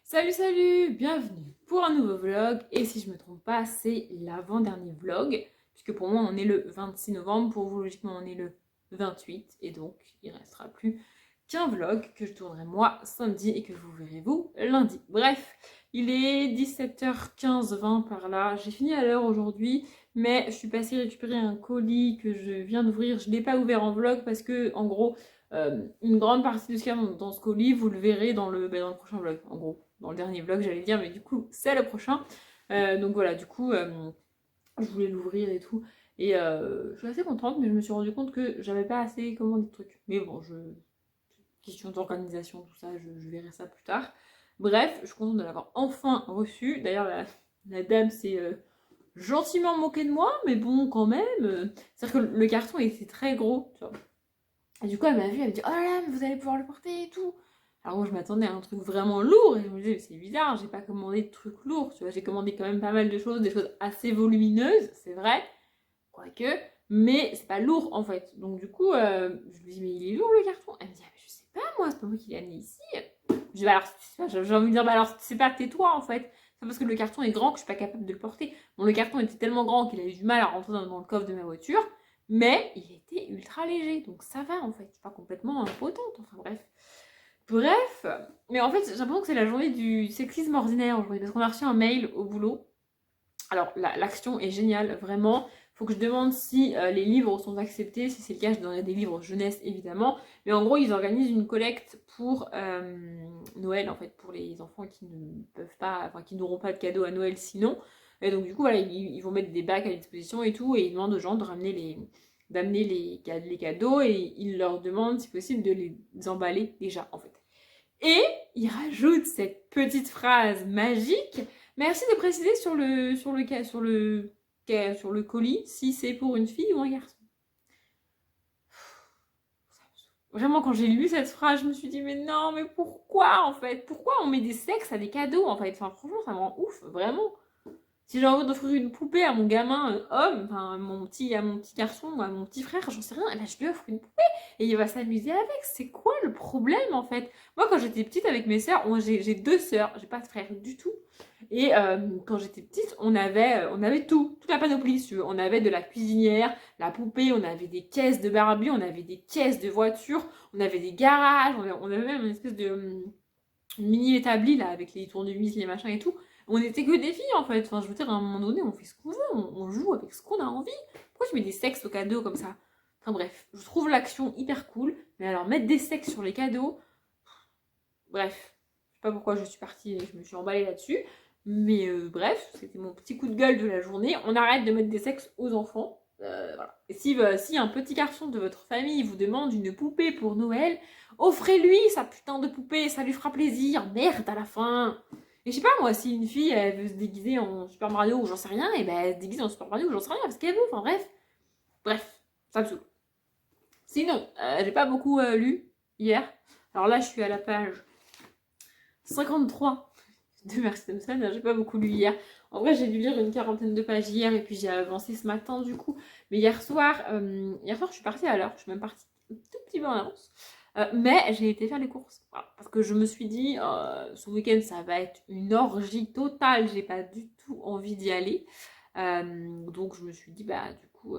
Salut salut, bienvenue pour un nouveau vlog et si je me trompe pas c'est l'avant-dernier vlog puisque pour moi on est le 26 novembre, pour vous logiquement on est le 28 et donc il restera plus qu'un vlog que je tournerai moi samedi et que vous verrez vous lundi. Bref, il est 17h15, 20 par là, j'ai fini à l'heure aujourd'hui mais je suis passée récupérer un colis que je viens d'ouvrir, je ne l'ai pas ouvert en vlog parce que en gros une grande partie de ce qu'il y a dans ce colis, vous le verrez dans le prochain vlog, en gros. Dans le dernier vlog, j'allais dire, mais du coup, c'est le prochain. Donc voilà, du coup, je voulais l'ouvrir et tout. Et je suis assez contente, mais je me suis rendu compte que j'avais pas assez commandé de trucs. Mais bon, question d'organisation, tout ça, je verrai ça plus tard. Bref, je suis contente de l'avoir enfin reçu. D'ailleurs, la dame s'est gentiment moquée de moi, mais bon, quand même. C'est-à-dire que le carton était très gros, tu vois. Et du coup, elle m'a vu, elle me dit: Oh là là, mais vous allez pouvoir le porter et tout. Alors, moi, je m'attendais à un truc vraiment lourd. Et je me disais: C'est bizarre, j'ai pas commandé de trucs lourds. Tu vois, j'ai commandé quand même pas mal de choses, des choses assez volumineuses, c'est vrai, quoique, mais c'est pas lourd en fait. Donc, du coup, je lui dis: Mais il est lourd le carton. Elle me dit: Ah, mais je sais pas, moi, c'est pas moi qui l'ai amené ici. Je dis: Bah, alors, j'ai envie de dire: Bah, alors, c'est pas, tais-toi en fait. C'est parce que le carton est grand que je suis pas capable de le porter. Bon, le carton était tellement grand qu'il a eu du mal à rentrer dans le coffre de ma voiture. Mais il était ultra léger, donc ça va en fait. Je suis pas complètement impotente, enfin bref. Bref, mais en fait j'ai l'impression que c'est la journée du sexisme ordinaire aujourd'hui parce qu'on a reçu un mail au boulot. Alors l'action est géniale, vraiment. Faut que je demande si les livres sont acceptés. Si c'est le cas, je donnerai des livres jeunesse évidemment. Mais en gros, ils organisent une collecte pour Noël en fait, pour les enfants qui ne peuvent pas, enfin qui n'auront pas de cadeau à Noël sinon. Et donc du coup voilà, ils vont mettre des bacs à disposition et tout, et ils demandent aux gens de ramener d'amener les cadeaux et ils leur demandent si possible de les emballer déjà en fait. Et il rajoute cette petite phrase magique: Merci de préciser sur le colis si c'est pour une fille ou un garçon. Vraiment, quand j'ai lu cette phrase, je me suis dit: Mais non, mais pourquoi en fait? Pourquoi on met des sexes à des cadeaux en fait? Enfin, franchement, ça me rend ouf, vraiment. Si j'ai envie d'offrir une poupée à mon gamin homme, enfin à mon petit garçon ou à mon petit frère, j'en sais rien, et ben je lui offre une poupée et il va s'amuser avec. C'est quoi le problème en fait? Moi quand j'étais petite avec mes sœurs, j'ai deux sœurs, j'ai pas de frère du tout. Et quand j'étais petite, on avait tout, toute la panoplie. Si tu veux. On avait de la cuisinière, la poupée, on avait des caisses de Barbie, on avait des caisses de voitures, on avait des garages, on avait même une espèce de mini établi là avec les tournevis, les machins et tout. On était que des filles en fait. Enfin, je veux dire, à un moment donné, on fait ce qu'on veut, on joue avec ce qu'on a envie. Pourquoi tu mets des sexes au cadeau comme ça? Enfin bref, je trouve l'action hyper cool, mais alors mettre des sexes sur les cadeaux, bref, je sais pas pourquoi je suis partie et je me suis emballée là-dessus. Mais bref, c'était mon petit coup de gueule de la journée. On arrête de mettre des sexes aux enfants. Voilà. Et si un petit garçon de votre famille vous demande une poupée pour Noël, offrez-lui sa putain de poupée, ça lui fera plaisir. Merde à la fin. Et je sais pas moi, si une fille elle veut se déguiser en Super Mario ou j'en sais rien, et ben elle se déguise en Super Mario ou j'en sais rien parce qu'elle veut. Enfin bref, ça me saoule. Sinon, j'ai pas beaucoup lu hier. Alors là, je suis à la page 53 de Merci Thompson. J'ai pas beaucoup lu hier. En vrai, j'ai dû lire une quarantaine de pages hier et puis j'ai avancé ce matin du coup. Mais hier soir, je suis partie à l'heure. Je suis même partie un tout petit peu en avance. Mais j'ai été faire les courses. Voilà. Parce que je me suis dit, ce week-end, ça va être une orgie totale. J'ai pas du tout envie d'y aller. Donc je me suis dit, bah du coup,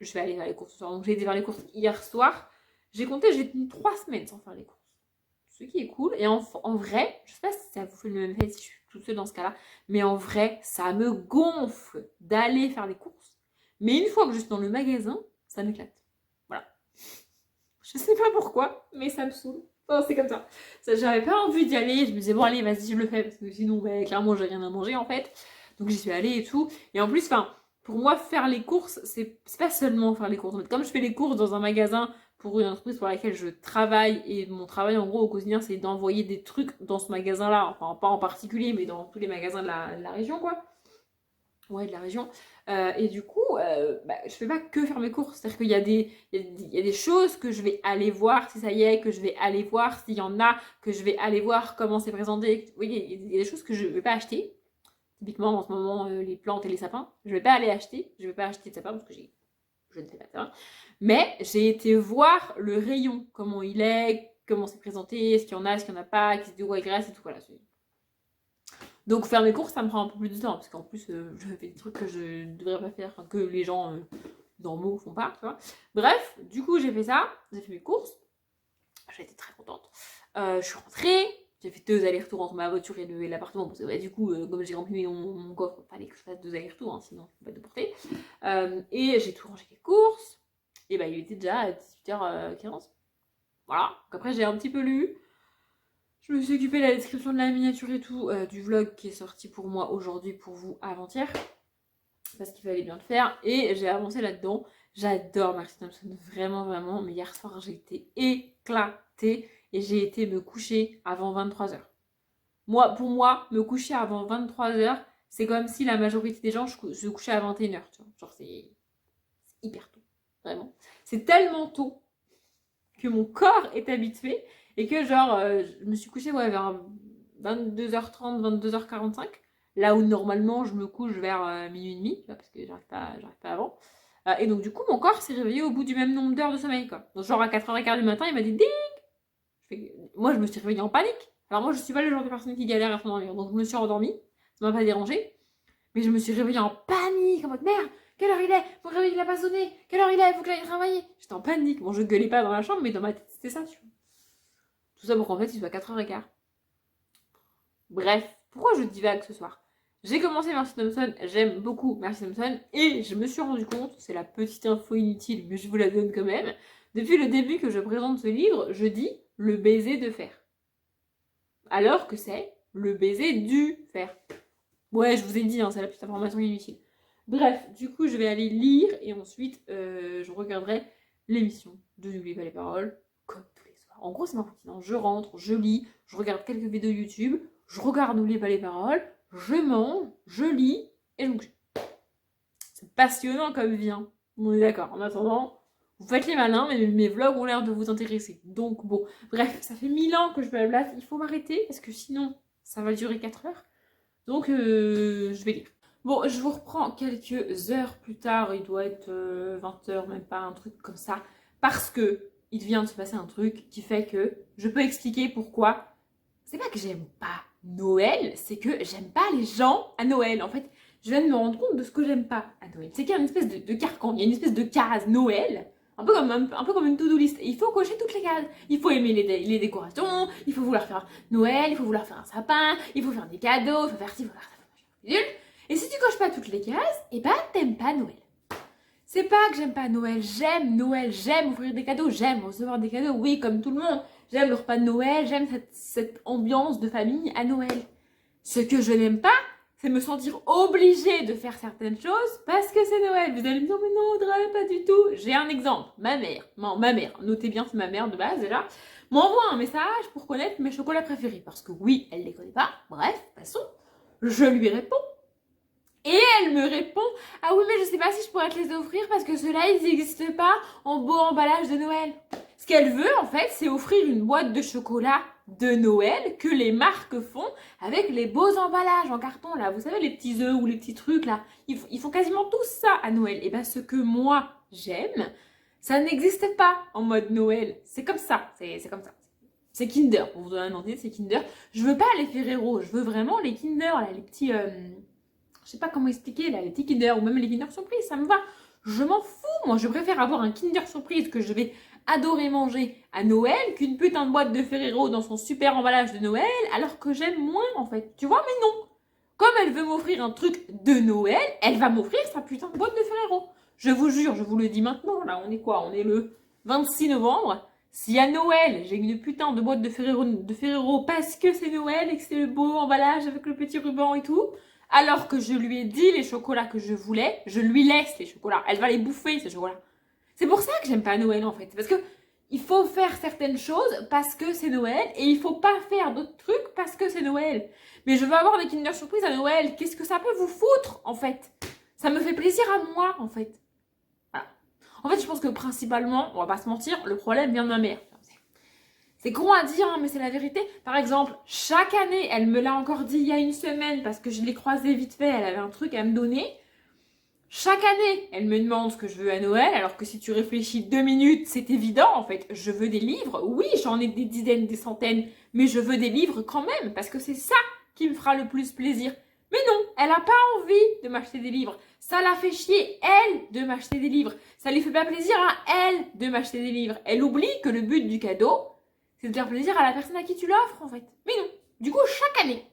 je vais aller faire les courses ce soir. Donc j'ai été faire les courses hier soir. J'ai tenu 3 semaines sans faire les courses. Ce qui est cool. Et en vrai, je sais pas si ça vous fait le même effet si je suis toute seule dans ce cas-là, mais en vrai, ça me gonfle d'aller faire les courses. Mais une fois que je suis dans le magasin, ça m'éclate. Voilà. Je sais pas pourquoi, mais ça me saoule. Oh, c'est comme ça. J'avais pas envie d'y aller. Je me disais, bon, allez, vas-y, je le fais. Parce que sinon, bah, clairement, j'ai rien à manger en fait. Donc j'y suis allée et tout. Et en plus, enfin, pour moi, faire les courses, c'est pas seulement faire les courses. En fait, comme je fais les courses dans un magasin pour une entreprise pour laquelle je travaille, et mon travail en gros au quotidien, c'est d'envoyer des trucs dans ce magasin-là. Enfin, pas en particulier, mais dans tous les magasins de la région, quoi. Ouais, de la région. Et du coup, bah, je fais pas que faire mes courses. C'est-à-dire qu'il y a il y a des choses que je vais aller voir si ça y est, que je vais aller voir s'il y en a, que je vais aller voir comment c'est présenté. Oui, il y a des choses que je vais pas acheter. Typiquement, en ce moment, les plantes et les sapins. Je vais pas aller acheter. Je vais pas acheter de sapin parce que je ne fais pas ça. Mais j'ai été voir le rayon, comment il est, comment c'est présenté, est-ce qu'il y en a, est-ce qu'il n'y en a pas, qu'est-ce de quoi il reste et tout, voilà. Donc faire mes courses, ça me prend un peu plus de temps, parce qu'en plus, je fais des trucs que je ne devrais pas faire, que les gens normaux font pas, tu vois. Bref, du coup, j'ai fait ça, j'ai fait mes courses, j'ai été très contente. Je suis rentrée, j'ai fait 2 allers-retours entre ma voiture et l'appartement, parce que bah, du coup, comme j'ai rempli mon coffre, il fallait que je fasse 2 allers-retours, hein, sinon je ne peux pas te porter. Et j'ai tout rangé les courses, et bah il était déjà 18h15. Voilà, donc après j'ai un petit peu lu. Je me suis occupée de la description de la miniature et tout, du vlog qui est sorti pour moi aujourd'hui, pour vous avant-hier. Parce qu'il fallait bien le faire. Et j'ai avancé là-dedans. J'adore Marcy Thompson, vraiment, vraiment. Mais hier soir, j'ai été éclatée. Et j'ai été me coucher avant 23h. Pour moi, me coucher avant 23h, c'est comme si la majorité des gens se couchaient à 21h. Tu vois. Genre, c'est hyper tôt. Vraiment. C'est tellement tôt que mon corps est habitué. Et que genre, je me suis couchée vers 22h30, 22h45. Là où normalement je me couche vers minuit et demi, parce que j'arrive pas avant. Et donc du coup, mon corps s'est réveillé au bout du même nombre d'heures de sommeil, quoi. Donc genre à 4h15 du matin, il m'a dit ding. Moi, je me suis réveillée en panique. Alors moi, je suis pas le genre de personne qui galère à s'endormir. Donc je me suis endormie, ça m'a pas dérangé. Mais je me suis réveillée en panique, en mode merde, quelle heure il est? Mon réveil il a pas sonné. Quelle heure il est? Il faut que j'aille travailler. J'étais en panique. Bon, je gueulais pas dans la chambre, mais dans ma tête, c'était ça, tu vois. Tout ça pour qu'en fait, il soit 4h15. Bref, pourquoi je divague ce soir? J'ai commencé Marcy Thompson, j'aime beaucoup Marcy Thompson, et je me suis rendu compte, c'est la petite info inutile, mais je vous la donne quand même, depuis le début que je présente ce livre, je dis le baiser de fer. Alors que c'est le baiser du fer. Ouais, je vous ai dit, hein, c'est la petite information inutile. Bref, du coup, je vais aller lire, et ensuite, je regarderai l'émission de N'oubliez pas les paroles, comme tous les soirs. En gros, c'est ma routine, hein. Je rentre, je lis, je regarde quelques vidéos YouTube, je regarde N'oubliez pas les paroles, je mange, je lis et je me couche. C'est passionnant comme vie, hein. On est d'accord. En attendant, vous faites les malins, mais mes vlogs ont l'air de vous intéresser. Donc bon, bref, ça fait 1000 ans que je blablate. Il faut m'arrêter parce que sinon, ça va durer 4 heures. Donc je vais lire. Bon, je vous reprends quelques heures plus tard. Il doit être 20h, même pas, un truc comme ça. Parce que il vient de se passer un truc qui fait que je peux expliquer pourquoi. C'est pas que j'aime pas Noël, c'est que j'aime pas les gens à Noël. En fait, je viens de me rendre compte de ce que j'aime pas à Noël. C'est qu'il y a une espèce de carcan, il y a une espèce de case Noël, un peu comme une to-do list. Et il faut cocher toutes les cases. Il faut aimer les décorations, il faut vouloir faire Noël, il faut vouloir faire un sapin, il faut faire des cadeaux, il faut faire ci, il faut faire ça. Et si tu coches pas toutes les cases, et bah t'aimes pas Noël. C'est pas que j'aime pas Noël, j'aime ouvrir des cadeaux, j'aime recevoir des cadeaux, oui, comme tout le monde. J'aime le repas de Noël, j'aime cette ambiance de famille à Noël. Ce que je n'aime pas, c'est me sentir obligée de faire certaines choses parce que c'est Noël. Vous allez me dire, mais non, Audrey, pas du tout. J'ai un exemple. Ma mère, notez bien, c'est ma mère de base déjà, m'envoie un message pour connaître mes chocolats préférés. Parce que oui, elle les connaît pas. Bref, passons. Je lui réponds. Et elle me répond, ah oui, mais je sais pas si je pourrais te les offrir parce que ceux-là, ils n'existent pas en beau emballage de Noël. Ce qu'elle veut, en fait, c'est offrir une boîte de chocolat de Noël que les marques font avec les beaux emballages en carton, là. Vous savez, les petits œufs ou les petits trucs, là. Ils font quasiment tous ça à Noël. Et bien, ce que moi, j'aime, ça n'existe pas en mode Noël. C'est comme ça. C'est comme ça. C'est Kinder. Pour vous donner un idée, c'est Kinder. Je veux pas les Ferrero. Je veux vraiment les Kinder, là, les petits... je sais pas comment expliquer, là, les petits Kinder ou même les Kinder Surprise, ça me va. Je m'en fous, moi. Je préfère avoir un Kinder Surprise que je vais adorer manger à Noël qu'une putain de boîte de Ferrero dans son super emballage de Noël, alors que j'aime moins, en fait. Tu vois, mais non. Comme elle veut m'offrir un truc de Noël, elle va m'offrir sa putain de boîte de Ferrero. Je vous jure, je vous le dis maintenant, là, on est quoi? On est le 26 novembre. Si à Noël, j'ai une putain de boîte de Ferrero parce que c'est Noël et que c'est le beau emballage avec le petit ruban et tout, alors que je lui ai dit les chocolats que je voulais, je lui laisse les chocolats. Elle va les bouffer, ces chocolats. C'est pour ça que j'aime pas Noël, en fait. Parce que il faut faire certaines choses parce que c'est Noël et il faut pas faire d'autres trucs parce que c'est Noël. Mais je veux avoir des Kinder Surprise à Noël. Qu'est-ce que ça peut vous foutre, en fait? Ça me fait plaisir à moi, en fait. Voilà. En fait, je pense que principalement, on va pas se mentir, le problème vient de ma mère. C'est con à dire, hein, mais c'est la vérité. Par exemple, chaque année, elle me l'a encore dit il y a une semaine parce que je l'ai croisée vite fait, elle avait un truc à me donner. Chaque année, elle me demande ce que je veux à Noël, alors que si tu réfléchis 2 minutes, c'est évident en fait. Je veux des livres, oui, j'en ai des dizaines, des centaines, mais je veux des livres quand même, parce que c'est ça qui me fera le plus plaisir. Mais non, elle n'a pas envie de m'acheter des livres. Ça la fait chier, elle, de m'acheter des livres. Ça lui fait pas plaisir à elle de m'acheter des livres. Elle oublie que le but du cadeau, c'est de faire plaisir à la personne à qui tu l'offres en fait. Mais non, du coup, chaque année,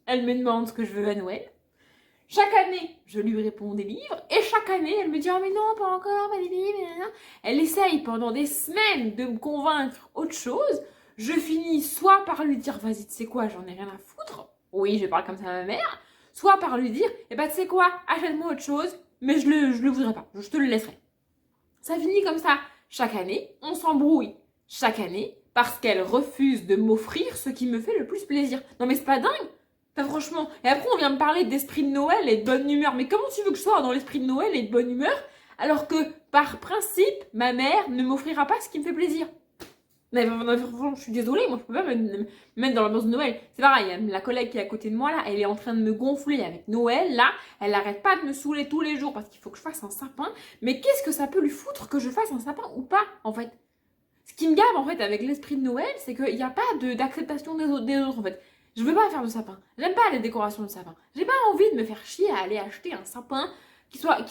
elle me demande ce que je veux à Noël. Chaque année, je lui réponds des livres et chaque année, elle me dit oh mais non, pas encore, pas des livres. Elle essaye pendant des semaines de me convaincre autre chose. Je finis soit par lui dire vas-y, tu sais quoi, j'en ai rien à foutre. Oui, je parle comme ça à ma mère. Soit par lui dire eh ben tu sais quoi, achète-moi autre chose, mais je le voudrais pas, je te le laisserai. Ça finit comme ça. Chaque année, on s'embrouille. Chaque année, parce qu'elle refuse de m'offrir ce qui me fait le plus plaisir. Non mais c'est pas dingue. Enfin, franchement. Et après, on vient me parler d'esprit de Noël et de bonne humeur. Mais comment tu veux que je sois dans l'esprit de Noël et de bonne humeur alors que, par principe, ma mère ne m'offrira pas ce qui me fait plaisir? Mais franchement, je suis désolée, moi je peux pas me mettre dans l'ambiance de Noël. C'est pareil, la collègue qui est à côté de moi là, elle est en train de me gonfler avec Noël là. Elle arrête pas de me saouler tous les jours parce qu'il faut que je fasse un sapin. Mais qu'est-ce que ça peut lui foutre que je fasse un sapin ou pas en fait? Ce qui me gave en fait avec l'esprit de Noël, c'est qu'il n'y a pas d'acceptation des autres en fait. Je veux pas faire de sapin. J'aime pas les décorations de sapin. J'ai pas envie de me faire chier à aller acheter un sapin qui soit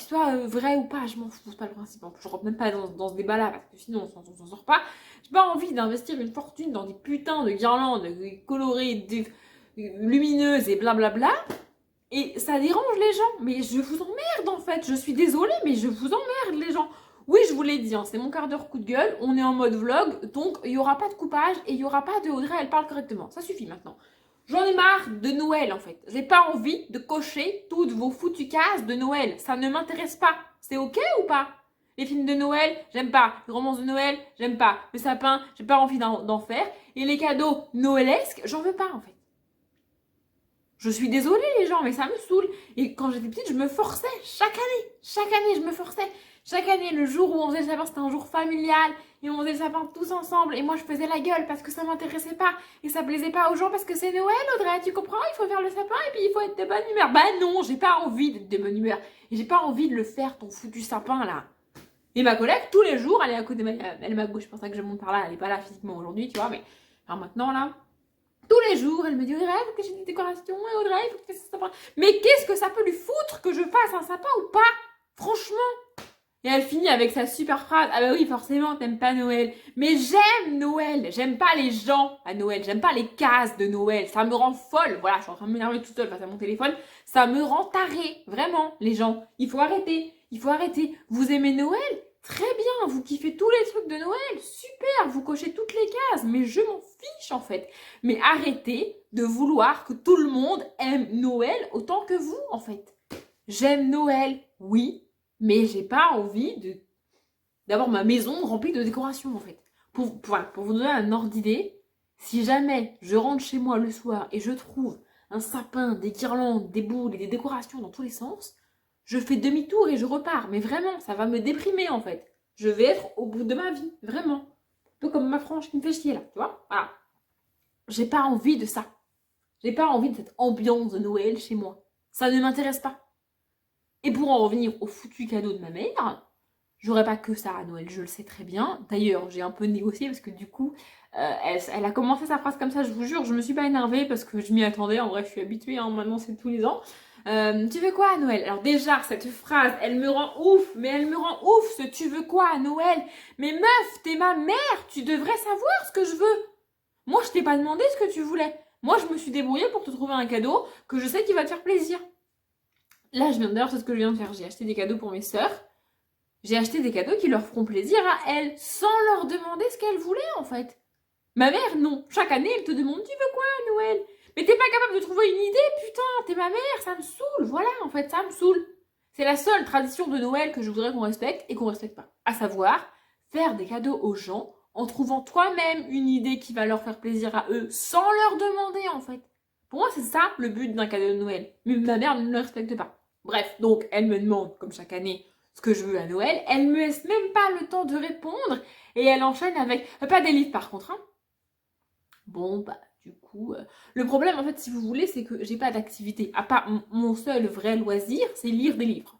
vrai ou pas. Je m'en fous, c'est pas le principe. Je rentre même pas dans ce débat là parce que sinon on s'en sort pas. J'ai pas envie d'investir une fortune dans des putains de guirlandes colorées, lumineuses et blablabla. Et ça dérange les gens. Mais je vous emmerde en fait. Je suis désolée, mais je vous emmerde les gens. Oui, je vous l'ai dit, hein, c'est mon quart d'heure coup de gueule, on est en mode vlog, donc il n'y aura pas de coupage et il n'y aura pas de Audrey, elle parle correctement. Ça suffit maintenant. J'en ai marre de Noël en fait. J'ai pas envie de cocher toutes vos foutues cases de Noël. Ça ne m'intéresse pas. C'est ok ou pas? Les films de Noël, j'aime pas. Les romances de Noël, j'aime pas. Le sapin, j'ai pas envie d'en faire. Et les cadeaux noëlesques, j'en veux pas en fait. Je suis désolée les gens, mais ça me saoule. Et quand j'étais petite, je me forçais chaque année. Chaque année, je me forçais. Chaque année, le jour où on faisait le sapin, c'était un jour familial. Et on faisait le sapin tous ensemble. Et moi, je faisais la gueule parce que ça m'intéressait pas. Et ça plaisait pas aux gens parce que c'est Noël, Audrey. Tu comprends? Il faut faire le sapin et puis il faut être de bonne humeur. Bah non, j'ai pas envie d'être de bonne humeur. Et j'ai pas envie de le faire, ton foutu sapin là. Et ma collègue, tous les jours, elle est à côté de elle est à ma gauche. C'est pour ça que je monte par là. Elle est pas là physiquement aujourd'hui, tu vois. Mais alors maintenant, là. Tous les jours, elle me dit Audrey, il faut que j'ai des décorations, et Audrey, il faut que tu fasses un sapin. Mais qu'est-ce que ça peut lui foutre que je fasse un sapin ou pas? Franchement. Et elle finit avec sa super phrase ah bah oui, forcément, t'aimes pas Noël. Mais j'aime Noël. J'aime pas les gens à Noël. J'aime pas les cases de Noël. Ça me rend folle. Voilà, je suis en train de m'énerver toute seule face à mon téléphone. Ça me rend tarée. Vraiment, les gens. Il faut arrêter. Il faut arrêter. Vous aimez Noël? Très bien, vous kiffez tous les trucs de Noël, super, vous cochez toutes les cases, mais je m'en fiche en fait. Mais arrêtez de vouloir que tout le monde aime Noël autant que vous en fait. J'aime Noël, oui, mais j'ai pas envie d'avoir ma maison remplie de décorations en fait. Pour vous donner un ordre d'idée, si jamais je rentre chez moi le soir et je trouve un sapin, des guirlandes, des boules et des décorations dans tous les sens, je fais demi-tour et je repars. Mais vraiment, ça va me déprimer en fait. Je vais être au bout de ma vie, vraiment. Un peu comme ma frange qui me fait chier là, tu vois. Voilà. J'ai pas envie de ça. J'ai pas envie de cette ambiance de Noël chez moi. Ça ne m'intéresse pas. Et pour en revenir au foutu cadeau de ma mère, j'aurais pas que ça à Noël, je le sais très bien. D'ailleurs, j'ai un peu négocié parce que du coup, elle a commencé sa phrase comme ça, je vous jure, je me suis pas énervée parce que je m'y attendais. En vrai, je suis habituée, hein, maintenant c'est tous les ans. Tu veux quoi à Noël? Alors déjà, cette phrase, elle me rend ouf, mais elle me rend ouf ce tu veux quoi à Noël? Mais meuf, t'es ma mère, tu devrais savoir ce que je veux. Moi, je t'ai pas demandé ce que tu voulais. Moi, je me suis débrouillée pour te trouver un cadeau que je sais qui va te faire plaisir. Là, d'ailleurs, c'est ce que je viens de faire. J'ai acheté des cadeaux pour mes sœurs. J'ai acheté des cadeaux qui leur feront plaisir à elles, sans leur demander ce qu'elles voulaient en fait. Ma mère, non. Chaque année, elle te demande tu veux quoi à Noël? Mais t'es pas capable de trouver une idée, putain, t'es ma mère, ça me saoule. Voilà, en fait, ça me saoule. C'est la seule tradition de Noël que je voudrais qu'on respecte et qu'on respecte pas. À savoir, faire des cadeaux aux gens en trouvant toi-même une idée qui va leur faire plaisir à eux, sans leur demander en fait. Pour moi, c'est ça le but d'un cadeau de Noël. Mais ma mère ne le respecte pas. Bref, donc elle me demande, comme chaque année, ce que je veux à Noël. Elle me laisse même pas le temps de répondre et elle enchaîne avec pas des livres par contre. Hein. Bon, bah, du coup, le problème en fait, si vous voulez, c'est que j'ai pas d'activité. À part mon seul vrai loisir, c'est lire des livres.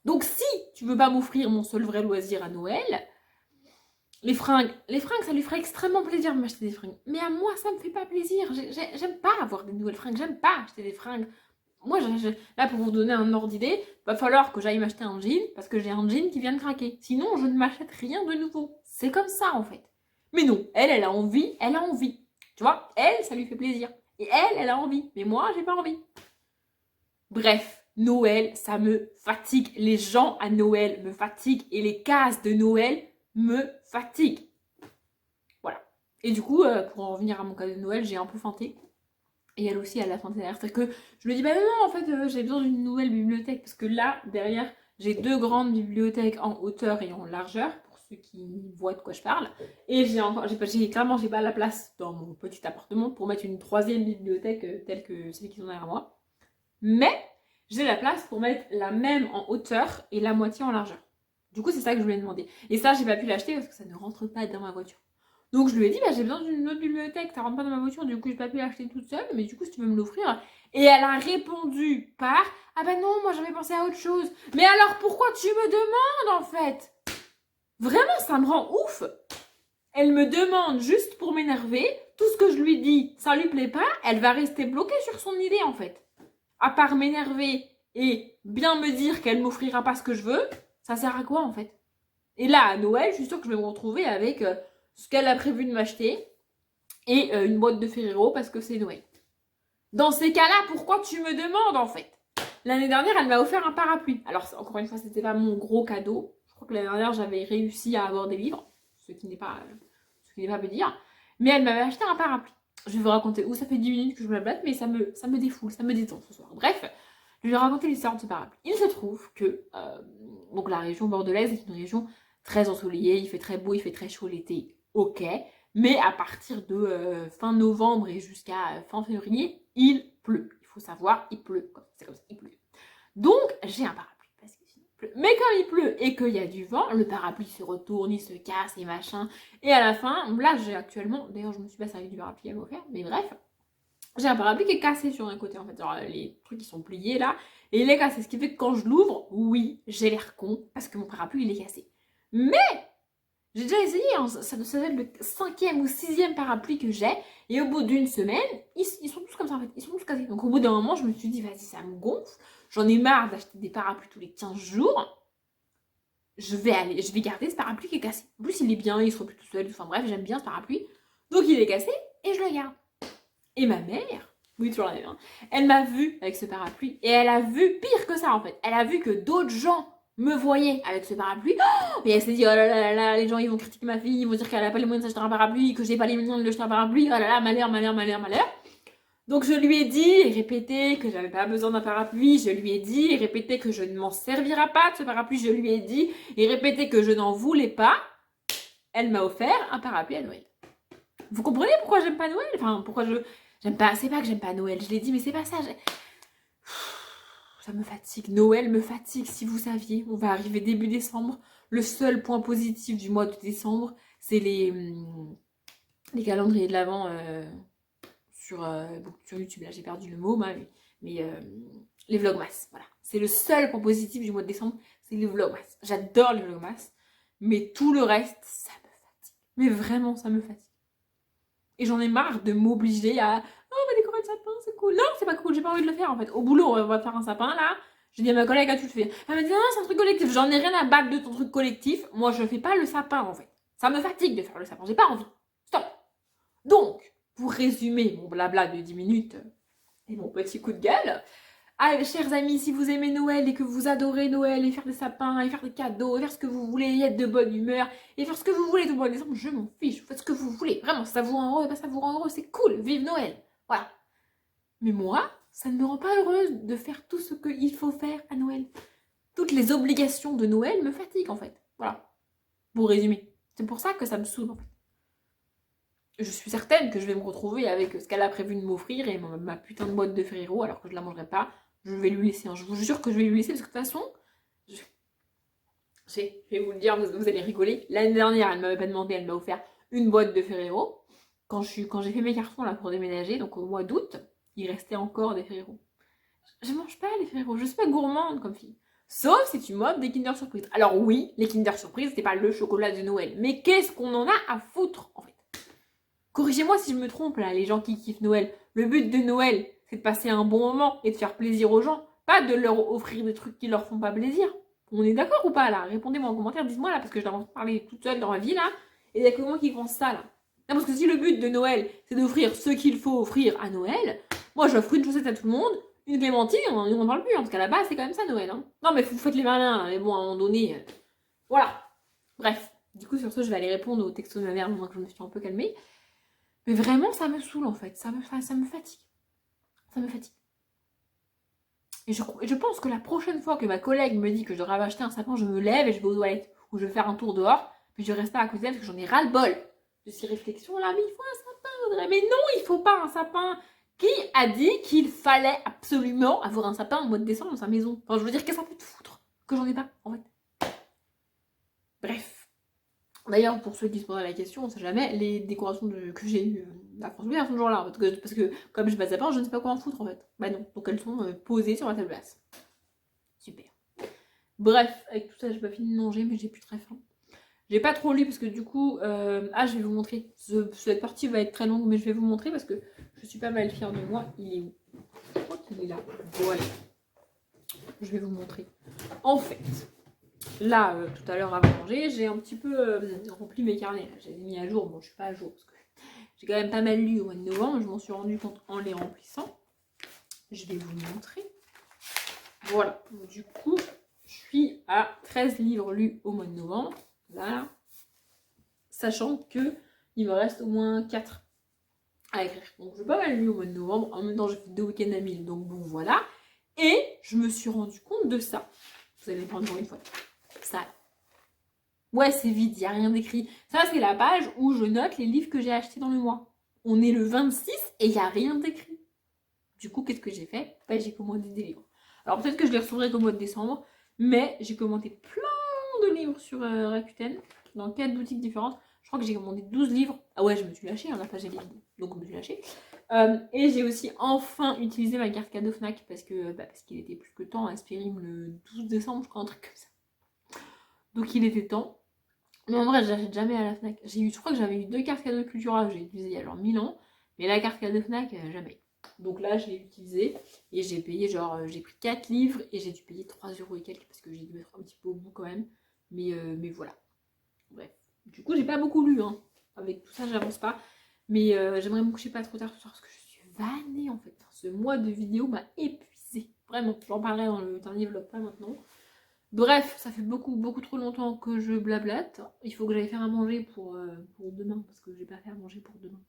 Donc si tu veux pas m'offrir mon seul vrai loisir à Noël, les fringues, ça lui ferait extrêmement plaisir de m'acheter des fringues. Mais à moi, ça me fait pas plaisir. J'aime pas avoir des nouvelles fringues, j'aime pas acheter des fringues. Moi, là, pour vous donner un ordre d'idée, va falloir que j'aille m'acheter un jean, parce que j'ai un jean qui vient de craquer. Sinon, je ne m'achète rien de nouveau. C'est comme ça, en fait. Mais non, elle a envie, elle a envie. Tu vois, elle, ça lui fait plaisir. Et elle a envie. Mais moi, j'ai pas envie. Bref, Noël, ça me fatigue. Les gens à Noël me fatiguent. Et les cases de Noël me fatiguent. Voilà. Et du coup, pour en revenir à mon cadeau de Noël, j'ai un peu feinté. Et elle aussi, elle a feinté derrière. C'est que je lui dis, bah non, en fait, j'ai besoin d'une nouvelle bibliothèque. Parce que là, derrière, j'ai 2 grandes bibliothèques en hauteur et en largeur. Pour ceux qui voient de quoi je parle. Et clairement, j'ai pas la place dans mon petit appartement pour mettre une 3e bibliothèque telle que celle qui sont derrière moi. Mais j'ai la place pour mettre la même en hauteur et la moitié en largeur. Du coup, c'est ça que je voulais demander. Et ça, j'ai pas pu l'acheter parce que ça ne rentre pas dans ma voiture. Donc je lui ai dit, bah, j'ai besoin d'une autre bibliothèque, ça rentre pas dans ma voiture, du coup j'ai pas pu l'acheter toute seule, mais du coup si tu veux me l'offrir. Et elle a répondu par, ah bah non, moi j'avais pensé à autre chose. Mais alors pourquoi tu me demandes en fait? Vraiment, ça me rend ouf. Elle me demande juste pour m'énerver, tout ce que je lui dis, ça lui plaît pas, elle va rester bloquée sur son idée en fait. À part m'énerver et bien me dire qu'elle m'offrira pas ce que je veux, ça sert à quoi en fait? Et là, à Noël, je suis sûre que je vais me retrouver avec ce qu'elle a prévu de m'acheter et une boîte de Ferrero parce que c'est Noël. Dans ces cas-là, pourquoi tu me demandes en fait? L'année dernière, elle m'a offert un parapluie. Alors, encore une fois, c'était pas mon gros cadeau. Je crois que l'année dernière, j'avais réussi à avoir des livres, ce qui n'est pas peu dire. Mais elle m'avait acheté un parapluie. Je vais vous raconter où ça fait 10 minutes que je me blatte, mais ça me défoule, ça me détend ce soir. Bref, je vais raconter l'histoire de ce parapluie. Il se trouve que donc la région bordelaise est une région très ensoleillée, il fait très beau, il fait très chaud l'été, ok. Mais à partir de fin novembre et jusqu'à fin février, il pleut. Il faut savoir, il pleut. C'est comme ça, il pleut. Donc, j'ai un parapluie. Parce que sinon, il pleut. Mais quand il pleut et qu'il y a du vent, le parapluie se retourne, il se casse et machin. Et à la fin, là, j'ai actuellement... D'ailleurs, je me suis pas servi du parapluie à m'offrir, mais bref. J'ai un parapluie qui est cassé sur un côté, en fait. Genre, les trucs qui sont pliés, là. Et il est cassé. Ce qui fait que quand je l'ouvre, oui, j'ai l'air con. Parce que mon parapluie, il est cassé. Mais j'ai déjà essayé, hein, ça doit être le 5e ou 6e parapluie que j'ai. Et au bout d'une semaine, ils sont tous comme ça en fait. Ils sont tous cassés. Donc au bout d'un moment, je me suis dit, vas-y, ça me gonfle. J'en ai marre d'acheter des parapluies tous les 15 jours. Je vais garder ce parapluie qui est cassé. En plus, il est bien, il se replie tout seul. Enfin bref, j'aime bien ce parapluie. Donc il est cassé et je le garde. Et ma mère, oui, toujours la même, hein, elle m'a vu avec ce parapluie. Et elle a vu pire que ça en fait. Elle a vu que d'autres gens me voyaient avec ce parapluie. Oh, et elle s'est dit, oh là là là, les gens ils vont critiquer ma fille, ils vont dire qu'elle a pas les moyens de s'acheter un parapluie, que j'ai pas les moyens de lui acheter un parapluie, oh là là, malheur, malheur, malheur, malheur. Donc je lui ai dit et répété que j'avais pas besoin d'un parapluie, je lui ai dit et répété que je ne m'en servirai pas de ce parapluie, je lui ai dit et répété que je n'en voulais pas. Elle m'a offert un parapluie à Noël. Vous comprenez pourquoi j'aime pas Noël? Enfin, pourquoi j'aime pas, c'est pas que j'aime pas Noël, je l'ai dit, mais c'est pas ça. Ça me fatigue. Noël me fatigue, si vous saviez. On va arriver début décembre. Le seul point positif du mois de décembre, c'est les calendriers de l'Avent sur YouTube. Là, j'ai perdu le mot, mais les vlogmas. Voilà. C'est le seul point positif du mois de décembre, c'est les vlogmas. J'adore les vlogmas, mais tout le reste, ça me fatigue. Mais vraiment, ça me fatigue. Et j'en ai marre de m'obliger à on va décorer le sapin, c'est cool. Non, c'est pas cool, j'ai pas envie de le faire en fait. Au boulot, on va faire un sapin là. Je dis à ma collègue, tu le fais. Elle me dit non, c'est un truc collectif. J'en ai rien à battre de ton truc collectif. Moi, je fais pas le sapin en fait. Ça me fatigue de faire le sapin, j'ai pas envie. Stop. Donc, pour résumer mon blabla de 10 minutes et mon petit coup de gueule, chers amis, si vous aimez Noël et que vous adorez Noël et faire des sapins et faire des cadeaux et faire ce que vous voulez et être de bonne humeur et faire ce que vous voulez tout le mois de décembre, je m'en fiche, faites ce que vous voulez. Vraiment, ça vous rend heureux et pas ça vous rend heureux, c'est cool, vive Noël. Voilà. Mais moi, ça ne me rend pas heureuse de faire tout ce qu'il faut faire à Noël. Toutes les obligations de Noël me fatiguent en fait. Voilà. Pour résumer. C'est pour ça que ça me saoule en fait. Je suis certaine que je vais me retrouver avec ce qu'elle a prévu de m'offrir et ma putain de boîte de Ferrero alors que je la mangerai pas. Je vais lui laisser. Je vous jure que je vais lui laisser parce que de toute façon, je vais vous le dire, vous allez rigoler. L'année dernière, elle m'avait pas demandé, elle m'a offert une boîte de Ferrero. Quand j'ai fait mes cartons là pour déménager, donc au mois d'août, il restait encore des Ferrero. Je mange pas les Ferrero, je suis pas gourmande comme fille. Sauf si tu m'offres des Kinder Surprise. Alors oui, les Kinder Surprise, c'est pas le chocolat de Noël. Mais qu'est-ce qu'on en a à foutre, en fait? Corrigez-moi si je me trompe, là, les gens qui kiffent Noël. Le but de Noël, c'est de passer un bon moment et de faire plaisir aux gens, pas de leur offrir des trucs qui leur font pas plaisir. On est d'accord ou pas, là? Répondez-moi en commentaire, dites-moi, là, parce que je dois parler toute seule dans ma vie, là, et il y a que moi qui pense ça, là. Non, parce que si le but de Noël, c'est d'offrir ce qu'il faut offrir à Noël, moi, j'offre une chaussette à tout le monde, une clémentine, on n'en parle plus, hein, parce qu'à la base, c'est quand même ça, Noël. Hein. Non, mais vous faites les malins, là, mais bon, à un moment donné, voilà. Bref, du coup, sur ce, je vais aller répondre au texto de ma mère, maintenant que je me suis un peu calmée. Mais vraiment, ça me saoule, en fait, ça me fatigue. Ça me fatigue. Et je pense que la prochaine fois que ma collègue me dit que je devrais acheter un sapin, je me lève et je vais aux toilettes, ou je vais faire un tour dehors, puis je reste à côté d'elle parce que j'en ai ras-le-bol de ces réflexions-là. Mais il faut un sapin, Audrey. Mais non, il faut pas un sapin. Qui a dit qu'il fallait absolument avoir un sapin au mois de décembre dans sa maison? Enfin, je veux dire, qu'est-ce que ça peut te foutre que j'en ai pas, en fait? Bref. D'ailleurs, pour ceux qui se poseraient la question, on sait jamais, les décorations que j'ai eues à France Bleu, elles sont toujours là. Parce que comme je pas de sapin, je ne sais pas quoi en foutre, en fait. Bah non, donc elles sont posées sur ma table basse. Super. Bref, avec tout ça, j'ai pas fini de manger, mais j'ai plus très faim. J'ai pas trop lu parce que du coup, je vais vous montrer. Cette partie va être très longue, mais je vais vous montrer parce que je suis pas mal fière de moi. Il est où? Je crois qu'il est là. Voilà. Je vais vous montrer. En fait, là, tout à l'heure avant de manger, j'ai un petit peu rempli mes carnets. J'ai mis à jour. Bon, je suis pas à jour parce que j'ai quand même pas mal lu au mois de novembre. Je m'en suis rendu compte en les remplissant. Je vais vous montrer. Voilà. Du coup, je suis à 13 livres lus au mois de novembre. Voilà. Sachant que il me reste au moins 4 à écrire. Donc j'ai pas mal lu au mois de novembre. En même temps, j'ai fait 2 week-ends à 1000. Donc bon, voilà. Et je me suis rendu compte de ça. Vous allez me prendre pour une fois. Ça. Ouais, c'est vide, il n'y a rien d'écrit. Ça, c'est la page où je note les livres que j'ai achetés dans le mois. On est le 26 et il n'y a rien d'écrit. Du coup, qu'est-ce que j'ai fait? Bah, j'ai commandé des livres. Alors peut-être que je les recevrai qu'au mois de décembre, mais j'ai commandé plein de livres sur Rakuten, dans 4 boutiques différentes. Je crois que j'ai commandé 12 livres. Ah ouais, je me suis lâchée, on a pas j'ai livre, donc je me suis lâchée. Et j'ai aussi enfin utilisé ma carte cadeau Fnac parce qu'il était plus que temps, Aspirim le 12 décembre, je crois, un truc comme ça. Donc il était temps. Mais en vrai, j'achète jamais à la Fnac. Je crois que j'avais eu 2 cartes cadeaux Cultura que j'ai utilisées il y a genre 1000 ans, mais la carte cadeau Fnac, jamais. Donc là, je l'ai utilisée et j'ai payé j'ai pris 4 livres et j'ai dû payer 3 € et quelques parce que j'ai dû mettre un petit peu au bout quand même. Mais voilà. Bref. Du coup, j'ai pas beaucoup lu, hein. Avec tout ça, j'avance pas. Mais j'aimerais me coucher pas trop tard ce soir parce que je suis vannée en fait. Ce mois de vidéo m'a épuisée. Vraiment, j'en parlerai dans le dernier vlog, pas maintenant. Bref, ça fait beaucoup trop longtemps que je blablate. Il faut que j'aille faire à manger pour demain parce que j'ai pas fait à manger pour demain.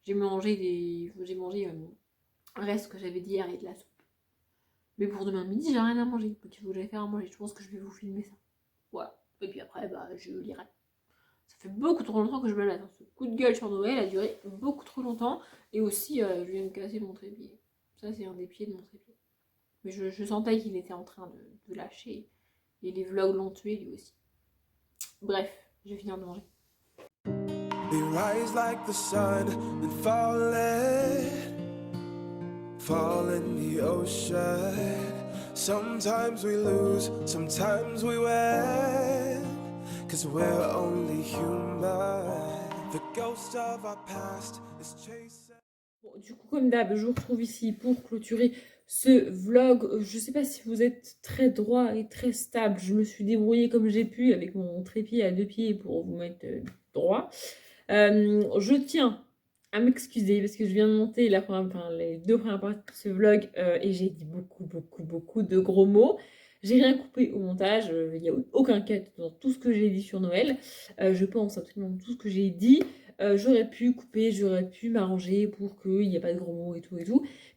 J'ai mangé un reste que j'avais d'hier et de la soupe. Mais pour demain midi, j'ai rien à manger. Donc il faut que j'aille faire à manger. Je pense que je vais vous filmer ça. Voilà. Et puis après, je lirai. Ça fait beaucoup trop longtemps que je blablate. Ce coup de gueule sur Noël a duré beaucoup trop longtemps. Et aussi, je viens de casser mon trépied. Ça, c'est un des pieds de mon trépied. Mais je sentais qu'il était en train de lâcher. Et les vlogs l'ont tué lui aussi. Bref, je vais finir de manger. We rise like the sun and fall in the ocean. Sometimes we lose, sometimes we win, 'cause we're only human. The ghost of our past is chasing. Bon, du coup, comme d'hab, je vous retrouve ici pour clôturer ce vlog. Je sais pas si vous êtes très droit et très stable. Je me suis débrouillée comme j'ai pu avec mon trépied à 2 pieds pour vous mettre droit. Je tiens à m'excuser parce que je viens de monter les 2 premières parties de ce vlog et j'ai dit beaucoup de gros mots. J'ai rien coupé au montage, il n'y a aucun cut dans tout ce que j'ai dit sur Noël. Je pense absolument tout ce que j'ai dit. J'aurais pu couper, j'aurais pu m'arranger pour qu'il n'y ait pas de gros mots et tout.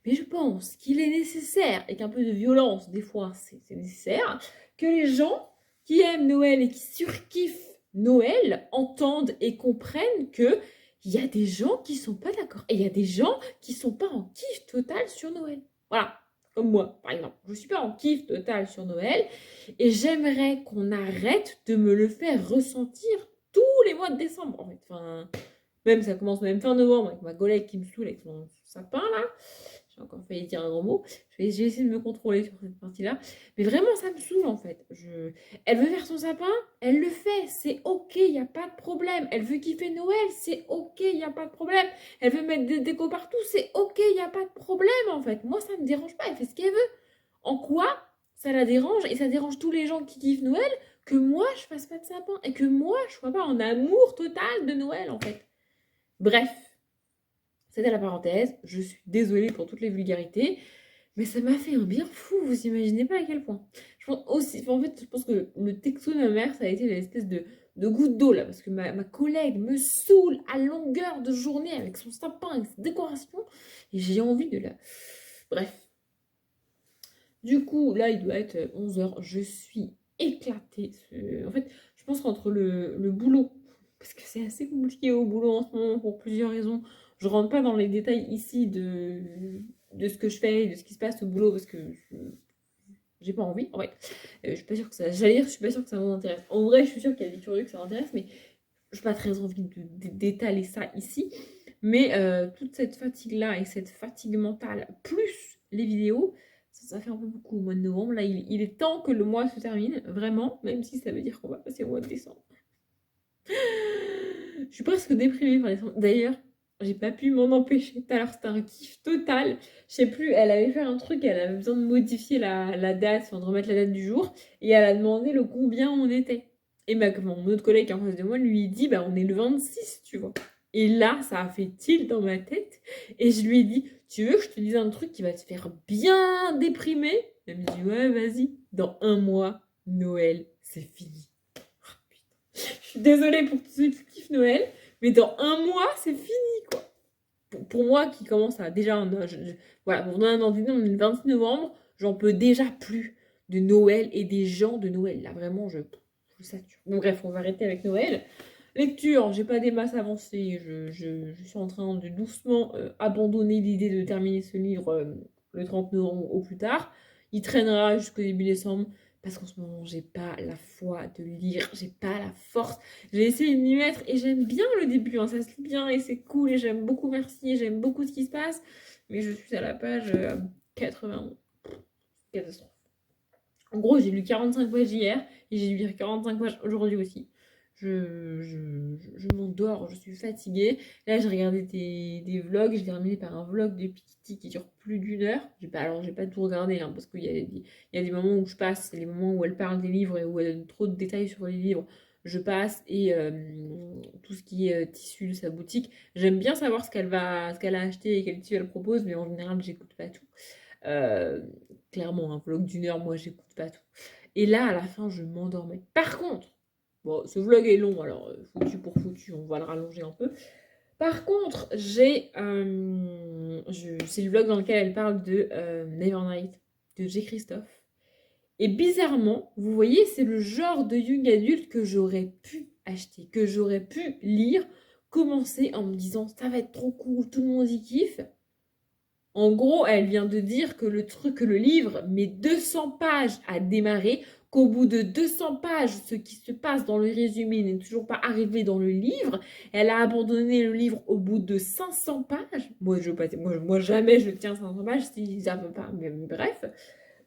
Mais je pense qu'il est nécessaire et qu'un peu de violence, des fois, c'est nécessaire, que les gens qui aiment Noël et qui surkiffent Noël entendent et comprennent que il y a des gens qui sont pas d'accord et il y a des gens qui sont pas en kiff total sur Noël. Voilà, comme moi par exemple. Je suis pas en kiff total sur Noël et j'aimerais qu'on arrête de me le faire ressentir tous les mois de décembre en fait. Enfin, même ça commence même fin novembre avec ma collègue qui me saoule avec son sapin là. j'ai encore failli dire un gros mot. J'ai essayé de me contrôler sur cette partie-là. Mais vraiment, ça me saoule en fait. Elle veut faire son sapin, elle le fait. C'est ok, il n'y a pas de problème. Elle veut kiffer Noël, c'est ok, il n'y a pas de problème. Elle veut mettre des décos partout, c'est ok, il n'y a pas de problème en fait. Moi, ça ne me dérange pas, elle fait ce qu'elle veut. En quoi ça la dérange et ça dérange tous les gens qui kiffent Noël que moi, je fasse pas de sapin et que moi, je sois pas en amour total de Noël en fait. Bref. C'était la parenthèse, je suis désolée pour toutes les vulgarités, mais ça m'a fait un bien fou, vous imaginez pas à quel point. Je pense aussi, en fait, je pense que le texto de ma mère, ça a été l'espèce de goutte d'eau là, parce que ma collègue me saoule à longueur de journée avec son sapin, avec ses décorations, et j'ai envie de la... Bref. Du coup, là, il doit être 11h, je suis éclatée. En fait, je pense qu'entre le boulot, parce que c'est assez compliqué au boulot en ce moment pour plusieurs raisons. Je rentre pas dans les détails ici de ce que je fais, de ce qui se passe au boulot, parce que j'ai pas envie. En vrai, je suis pas sûre que ça. J'allais dire, je suis pas sûre que ça vous intéresse. En vrai, je suis sûre qu'il y a des curieux que ça intéresse, mais je n'ai pas très envie d'étaler ça ici. Mais toute cette fatigue-là et cette fatigue mentale, plus les vidéos, ça fait un peu beaucoup au mois de novembre. Là, il est temps que le mois se termine, vraiment, même si ça veut dire qu'on va passer au mois de décembre. Je suis presque déprimée par décembre. D'ailleurs, j'ai pas pu m'en empêcher. Tout à l'heure, c'était un kiff total. Je sais plus, elle avait fait un truc, elle avait besoin de modifier la date, enfin de remettre la date du jour, et elle a demandé le combien on était. Et mon autre collègue en face de moi lui dit, bah on est le 26, tu vois. Et là, ça a fait tilt dans ma tête, et je lui ai dit, tu veux que je te dise un truc qui va te faire bien déprimer? Elle me dit, ouais, vas-y. Dans un mois, Noël, c'est fini. Je suis désolée pour tous ceux qui kiffent Noël, mais dans un mois, c'est fini, quoi. Pour moi, qui commence à déjà... voilà, pour donner un ordre d'idée, on est le 26 novembre, j'en peux déjà plus de Noël et des gens de Noël. Là, vraiment, je sature. Bon, bref, on va arrêter avec Noël. Lecture, j'ai pas des masses avancées. Je suis en train de doucement abandonner l'idée de terminer ce livre le 30 novembre au plus tard. Il traînera jusqu'au début décembre. Parce qu'en ce moment, j'ai pas la foi de lire, j'ai pas la force. J'ai essayé de m'y mettre et j'aime bien le début, hein, ça se lit bien et c'est cool et j'aime beaucoup, merci, et j'aime beaucoup ce qui se passe. Mais je suis à la page 80. Catastrophe. En gros, j'ai lu 45 pages hier et j'ai lu 45 pages aujourd'hui aussi. Je m'endors, je suis fatiguée. Là, j'ai regardé des vlogs. J'ai terminé par un vlog de Pikiti qui dure plus d'1 heure. J'ai pas tout regardé hein, parce qu'il y a des moments où je passe, c'est les moments où elle parle des livres et où elle donne trop de détails sur les livres. Je passe et tout ce qui est tissu de sa boutique. J'aime bien savoir ce qu'elle a acheté et quel tissu elle propose, mais en général, j'écoute pas tout. Clairement, un vlog d'1 heure, moi, j'écoute pas tout. Et là, à la fin, je m'endormais. Par contre, bon, ce vlog est long, alors foutu pour foutu, on va le rallonger un peu. Par contre, c'est le vlog dans lequel elle parle de Nevernight, de J. Christophe. Et bizarrement, vous voyez, c'est le genre de young adulte que j'aurais pu acheter, que j'aurais pu lire, commencer en me disant ça va être trop cool, tout le monde y kiffe. En gros, elle vient de dire que le livre met 200 pages à démarrer, qu'au bout de 200 pages, ce qui se passe dans le résumé n'est toujours pas arrivé dans le livre. Elle a abandonné le livre au bout de 500 pages. Moi jamais je tiens 500 pages si ça veut pas. Mais bref,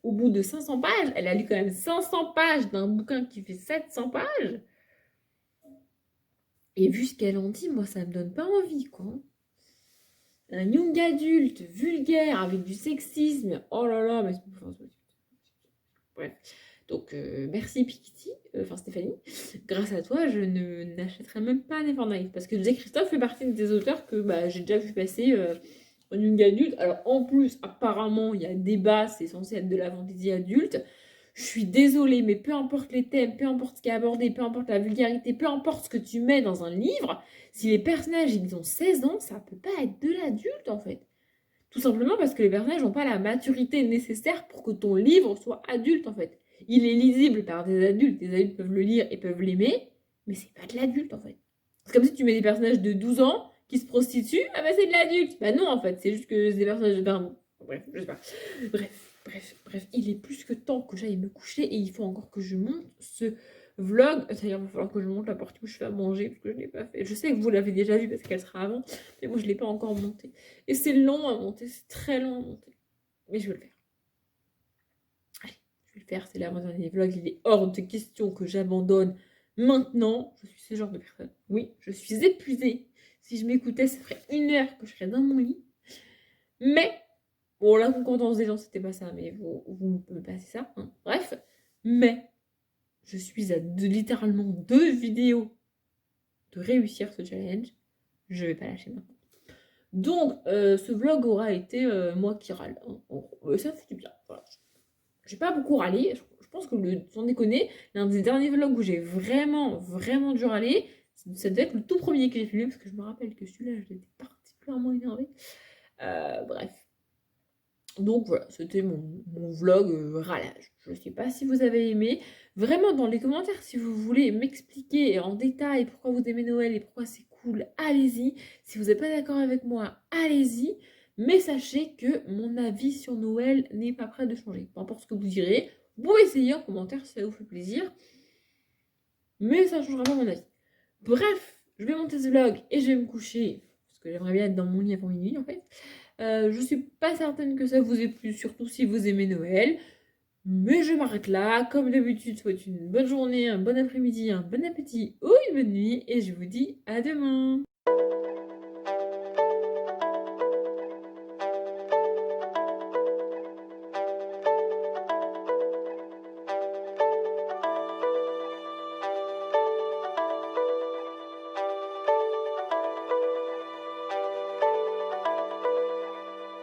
au bout de 500 pages, elle a lu quand même 500 pages d'un bouquin qui fait 700 pages. Et vu ce qu'elle en dit, moi ça me donne pas envie, quoi. Un young adulte vulgaire avec du sexisme. Oh là là, mais bref. Donc merci Pikiti, Stéphanie. Grâce à toi, je n'achèterai même pas Nevernight parce que J. Christophe fait partie des auteurs que j'ai déjà vu passer en young adulte. Alors en plus, apparemment, il y a débat, c'est censé être de la fantaisie adulte. Je suis désolée, mais peu importe les thèmes, peu importe ce qui est abordé, peu importe la vulgarité, peu importe ce que tu mets dans un livre, si les personnages ils ont 16 ans, ça peut pas être de l'adulte en fait. Tout simplement parce que les personnages n'ont pas la maturité nécessaire pour que ton livre soit adulte en fait. Il est lisible par des adultes peuvent le lire et peuvent l'aimer, mais c'est pas de l'adulte en fait. C'est comme si tu mets des personnages de 12 ans qui se prostituent, ah bah c'est de l'adulte. Bah non en fait, c'est juste que c'est des personnages de... Bref, je sais pas. Bref, il est plus que temps que j'aille me coucher et il faut encore que je monte ce vlog. D'ailleurs, il va falloir que je monte la partie où je fais à manger, parce que je ne l'ai pas fait. Je sais que vous l'avez déjà vu parce qu'elle sera avant, mais moi je ne l'ai pas encore montée. Et c'est long à monter, c'est très long à monter. Mais je vais le faire. Allez, je vais le faire, c'est l'avant-dernier vlog. Il est hors de question que j'abandonne maintenant. Je suis ce genre de personne. Oui, je suis épuisée. Si je m'écoutais, ça ferait 1 heure que je serais dans mon lit. Mais, bon, la concordance des gens, c'était pas ça, mais vous me passez ça. Hein. Bref, mais je suis à littéralement 2 vidéos de réussir ce challenge. Je vais pas lâcher maintenant. Donc, ce vlog aura été moi qui râle. Ça fait du bien. Voilà. J'ai pas beaucoup râlé. Je pense que, sans déconner, l'un des derniers vlogs où j'ai vraiment, vraiment dû râler, ça devait être le tout premier que j'ai filmé, parce que je me rappelle que celui-là, j'étais particulièrement énervée. Bref. Donc voilà, c'était mon vlog râlage. Je ne sais pas si vous avez aimé. Vraiment, dans les commentaires, si vous voulez m'expliquer en détail pourquoi vous aimez Noël et pourquoi c'est cool, allez-y. Si vous n'êtes pas d'accord avec moi, allez-y. Mais sachez que mon avis sur Noël n'est pas prêt de changer. Peu importe ce que vous direz, vous pouvez essayer en commentaire si ça vous fait plaisir. Mais ça ne changera pas mon avis. Bref, je vais monter ce vlog et je vais me coucher. Parce que j'aimerais bien être dans mon lit avant minuit en fait. Je suis pas certaine que ça vous ait plu, surtout si vous aimez Noël. Mais je m'arrête là. Comme d'habitude, je vous souhaite une bonne journée, un bon après-midi, un bon appétit ou une bonne nuit. Et je vous dis à demain.